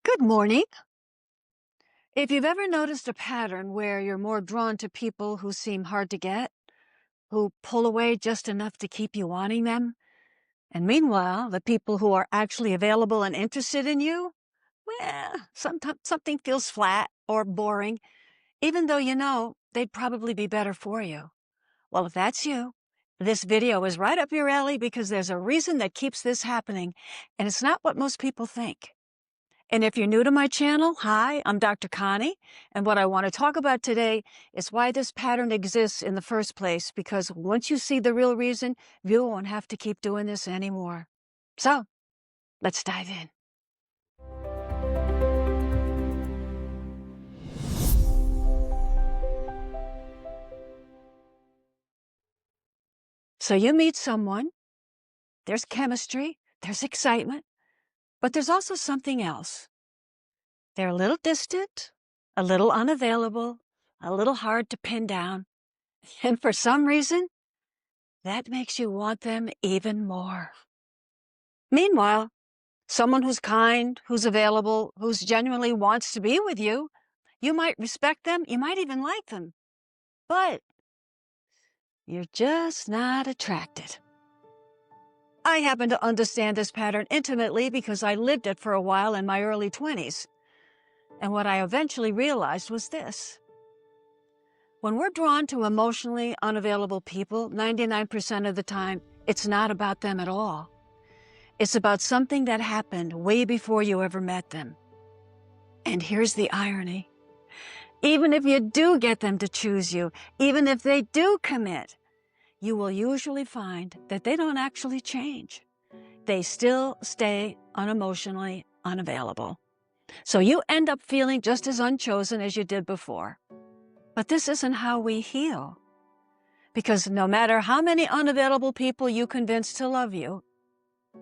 Good morning. If you've ever noticed a pattern where you're more drawn to people who seem hard to get, who pull away just enough to keep you wanting them, and meanwhile, the people who are actually available and interested in you, well, sometimes something feels flat or boring, even though you know they'd probably be better for you. Well, if that's you, this video is right up your alley because there's a reason that keeps this happening, and it's not what most people think. And if you're new to my channel, hi, I'm Dr. Connie, and what I want to talk about today is why this pattern exists in the first place, because once you see the real reason, you won't have to keep doing this anymore. So, let's dive in. So you meet someone, there's chemistry, there's excitement, but there's also something else. They're a little distant, a little unavailable, a little hard to pin down, and for some reason, that makes you want them even more. Meanwhile, someone who's kind, who's available, who's genuinely wants to be with you, you might respect them, you might even like them, but you're just not attracted. I happen to understand this pattern intimately because I lived it for a while in my early 20s. And what I eventually realized was this. When we're drawn to emotionally unavailable people, 99% of the time, it's not about them at all. It's about something that happened way before you ever met them. And here's the irony. Even if you do get them to choose you, even if they do commit, you will usually find that they don't actually change. They still stay unemotionally unavailable. So you end up feeling just as unchosen as you did before. But this isn't how we heal. Because no matter how many unavailable people you convince to love you,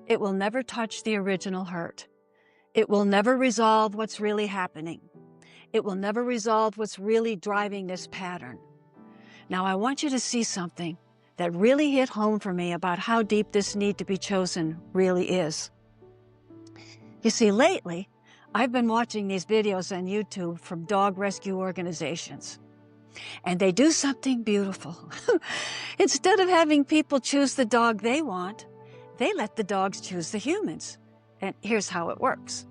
it will never touch the original hurt. It will never resolve what's really happening. It will never resolve what's really driving this pattern. Now, I want you to see something that really hit home for me about how deep this need to be chosen really is. You see, lately, I've been watching these videos on YouTube from dog rescue organizations, and they do something beautiful. Instead of having people choose the dog they want, they let the dogs choose the humans. And here's how it works.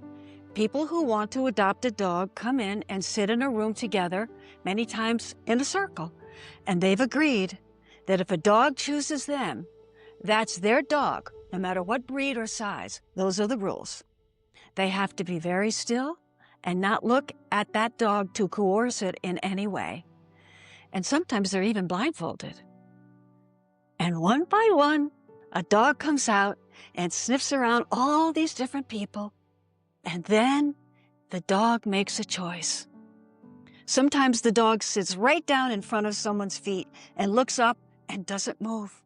People who want to adopt a dog come in and sit in a room together, many times in a circle, and they've agreed that if a dog chooses them, that's their dog, no matter what breed or size. Those are the rules. They have to be very still and not look at that dog to coerce it in any way. And sometimes they're even blindfolded. And one by one, a dog comes out and sniffs around all these different people. And then the dog makes a choice. Sometimes the dog sits right down in front of someone's feet and looks up and doesn't move.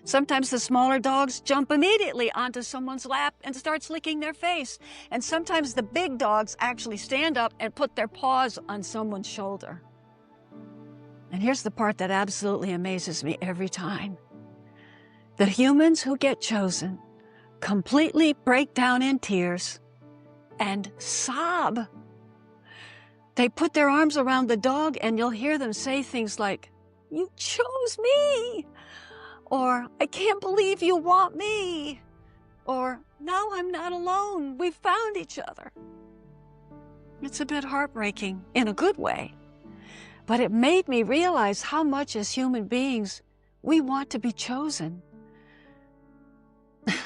Sometimes the smaller dogs jump immediately onto someone's lap and start licking their face. And sometimes the big dogs actually stand up and put their paws on someone's shoulder. And here's the part that absolutely amazes me every time. The humans who get chosen completely break down in tears and sob. They put their arms around the dog and you'll hear them say things like, "You chose me," or "I can't believe you want me," or "Now I'm not alone, we found each other." It's a bit heartbreaking in a good way, but it made me realize how much as human beings we want to be chosen.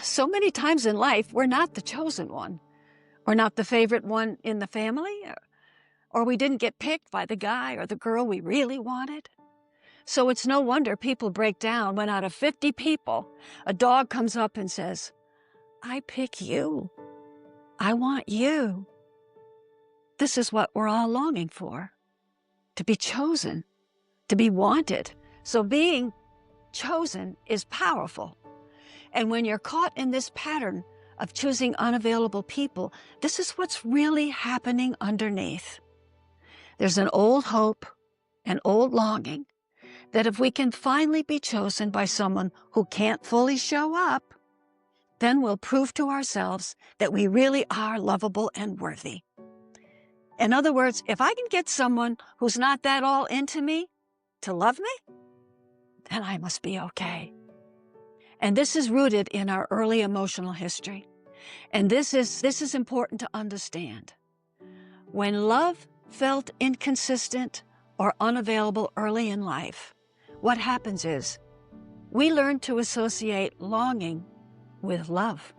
So many times in life, we're not the chosen one. We're not the favorite one in the family, or we didn't get picked by the guy or the girl we really wanted. So it's no wonder people break down when out of 50 people, a dog comes up and says, "I pick you. I want you." This is what we're all longing for, to be chosen, to be wanted. So being chosen is powerful. And when you're caught in this pattern of choosing unavailable people, this is what's really happening underneath. There's an old hope, an old longing, that if we can finally be chosen by someone who can't fully show up, then we'll prove to ourselves that we really are lovable and worthy. In other words, if I can get someone who's not that all into me to love me, then I must be okay. And this is rooted in our early emotional history. And this is important to understand. When love felt inconsistent or unavailable early in life, what happens is we learn to associate longing with love.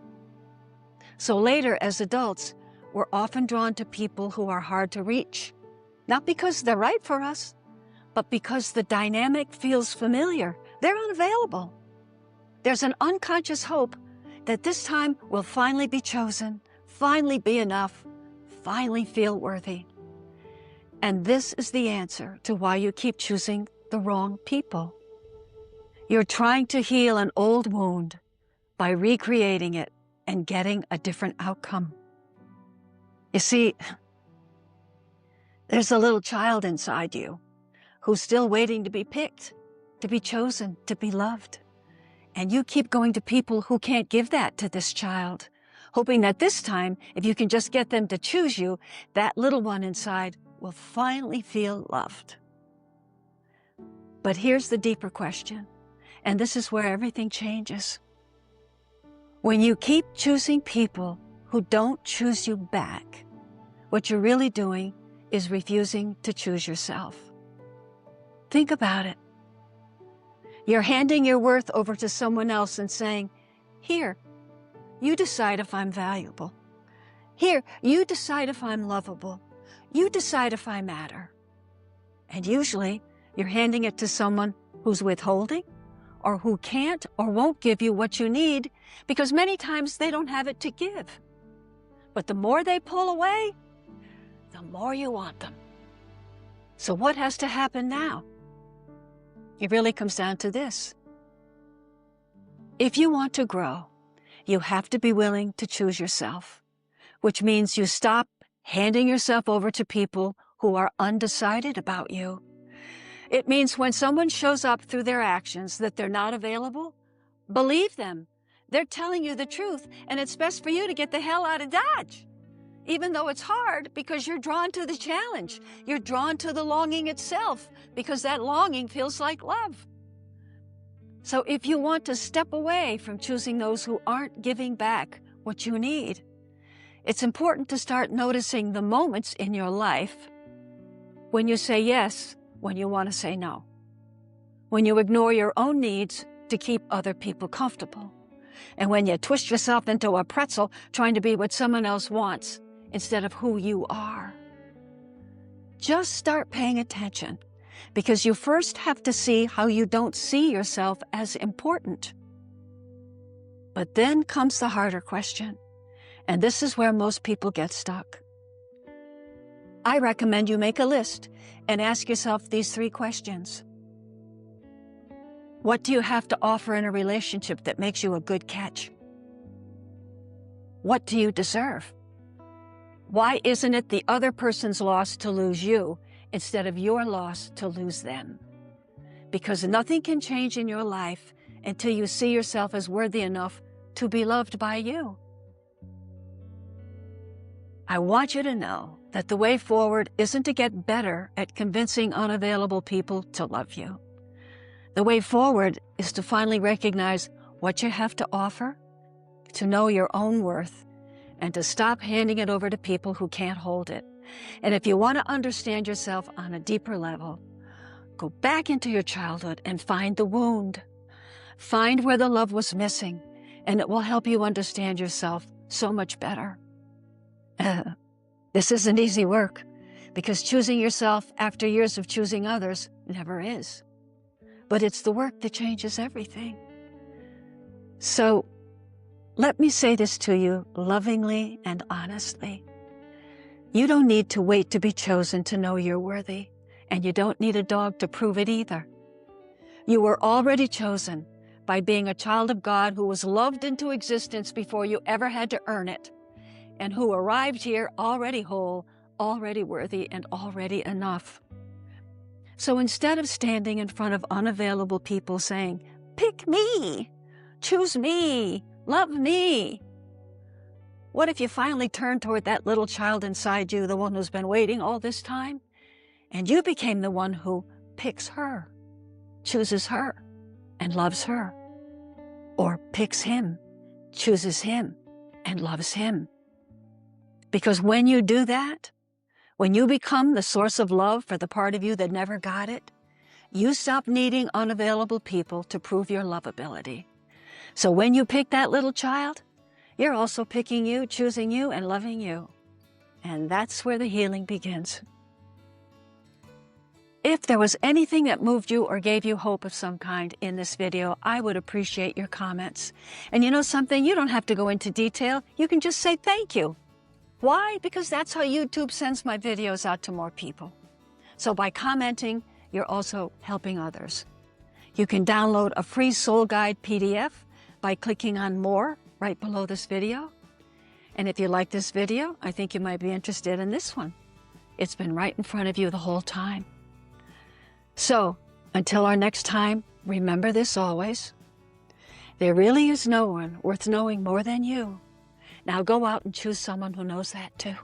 So later, as adults, we're often drawn to people who are hard to reach, not because they're right for us, but because the dynamic feels familiar. They're unavailable. There's an unconscious hope that this time we'll finally be chosen, finally be enough, finally feel worthy. And this is the answer to why you keep choosing the wrong people. You're trying to heal an old wound by recreating it and getting a different outcome. You see, there's a little child inside you who's still waiting to be picked, to be chosen, to be loved. And you keep going to people who can't give that to this child, hoping that this time, if you can just get them to choose you, that little one inside will finally feel loved. But here's the deeper question, and this is where everything changes. When you keep choosing people who don't choose you back, what you're really doing is refusing to choose yourself. Think about it. You're handing your worth over to someone else and saying, here, you decide if I'm valuable. Here, you decide if I'm lovable. You decide if I matter. And usually, you're handing it to someone who's withholding or who can't or won't give you what you need because many times they don't have it to give. But the more they pull away, the more you want them. So what has to happen now? It really comes down to this. If you want to grow, you have to be willing to choose yourself, which means you stop handing yourself over to people who are undecided about you. It means when someone shows up through their actions that they're not available, believe them. They're telling you the truth, and it's best for you to get the hell out of Dodge. Even though it's hard because you're drawn to the challenge. You're drawn to the longing itself because that longing feels like love. So if you want to step away from choosing those who aren't giving back what you need, it's important to start noticing the moments in your life when you say yes, when you want to say no, when you ignore your own needs to keep other people comfortable, and when you twist yourself into a pretzel trying to be what someone else wants instead of who you are. Just start paying attention, because you first have to see how you don't see yourself as important. But then comes the harder question, and this is where most people get stuck. I recommend you make a list and ask yourself these 3 questions. What do you have to offer in a relationship that makes you a good catch? What do you deserve? Why isn't it the other person's loss to lose you instead of your loss to lose them? Because nothing can change in your life until you see yourself as worthy enough to be loved by you. I want you to know that the way forward isn't to get better at convincing unavailable people to love you. The way forward is to finally recognize what you have to offer, to know your own worth, and to stop handing it over to people who can't hold it. And if you want to understand yourself on a deeper level, go back into your childhood and find the wound. Find where the love was missing, and it will help you understand yourself so much better. This isn't easy work, because choosing yourself after years of choosing others never is. But it's the work that changes everything. So, let me say this to you lovingly and honestly. You don't need to wait to be chosen to know you're worthy, and you don't need a dog to prove it either. You were already chosen by being a child of God who was loved into existence before you ever had to earn it, and who arrived here already whole, already worthy, and already enough. So instead of standing in front of unavailable people saying, "Pick me, choose me, Love me. What if you finally turned toward that little child inside you, the one who's been waiting all this time, and you became the one who picks her, chooses her, and loves her, or picks him, chooses him, and loves him? Because when you do that, when you become the source of love for the part of you that never got it, you stop needing unavailable people to prove your lovability. So when you pick that little child, you're also picking you, choosing you, and loving you. And that's where the healing begins. If there was anything that moved you or gave you hope of some kind in this video, I would appreciate your comments. And you know something? You don't have to go into detail. You can just say thank you. Why? Because that's how YouTube sends my videos out to more people. So by commenting, you're also helping others. You can download a free Soul Guide PDF by clicking on More right below this video. And if you like this video, I think you might be interested in this one. It's been right in front of you the whole time. So, until our next time, remember this always. There really is no one worth knowing more than you. Now go out and choose someone who knows that too.